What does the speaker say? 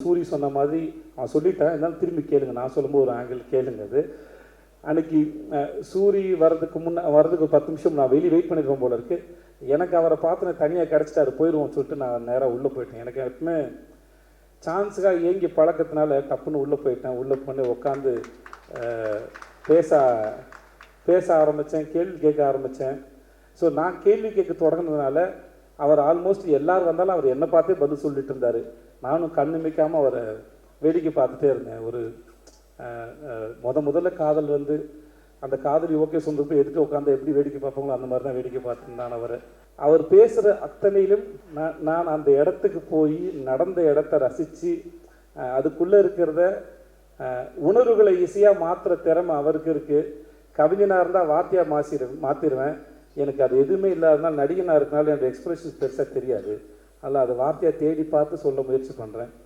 சூரி சொன்ன மாதிரி அவன் சொல்லிட்டேன், இருந்தாலும் திரும்பி கேளுங்க. நான் சொல்லும்போது ஒரு ஆங்கிள் கேளுங்க. அது அன்னைக்கு சூரி வர்றதுக்கு வர்றதுக்கு 10 நிமிஷம் நான் வெளியே வெயிட் பண்ணிருக்கோம் போல இருக்கு. எனக்கு அவரை பார்த்து நான் தனியாக கிடச்சிட்டாரு, போயிடுவோம்னு சொல்லிட்டு நான் நேராக உள்ளே போயிட்டேன். எனக்கு எப்பவுமே சான்ஸுக்காக ஏங்கி பழக்கத்தினால டப்புன்னு உள்ளே போயிட்டேன். உள்ளே பண்ணி உட்காந்து பேச ஆரம்பித்தேன், கேள்வி கேட்க ஆரம்பித்தேன். ஸோ நான் கேள்வி கேட்க தொடங்கினதுனால அவர் ஆல்மோஸ்ட் எல்லோரும் வந்தாலும் அவர் என்னை பார்த்தே பதில் சொல்லிட்டு இருந்தார். நானும் கண்ணிமைக்காமல் அவரை வேடிக்கை பார்த்துட்டே இருந்தேன். ஒரு முதல்ல காதல் வந்து அந்த காதலி ஓகே சொல்றதுக்கு எதுக்கு உட்காந்து எப்படி வேடிக்கை பார்ப்பாங்களோ அந்த மாதிரி தான் வேடிக்கை பார்த்துருந்தான். அவர் பேசுகிற அத்தனையிலும் நான் அந்த இடத்துக்கு போய் நடந்த இடத்த ரசித்து அதுக்குள்ளே இருக்கிறத உணர்வுகளை ஈஸியாக மாற்றுற திறமை அவருக்கு இருக்குது. கவிஞனாக இருந்தால் வார்த்தையாக மாற்றிடுவேன். எனக்கு அது எதுவுமே இல்லாதனால நடிகனாக இருக்கனால என்னோடய எக்ஸ்பிரஷன்ஸ் பெருசாக தெரியாது. அதில் அது வார்த்தையாக தேடி பார்த்து சொல்ல முயற்சி பண்ணுறேன்.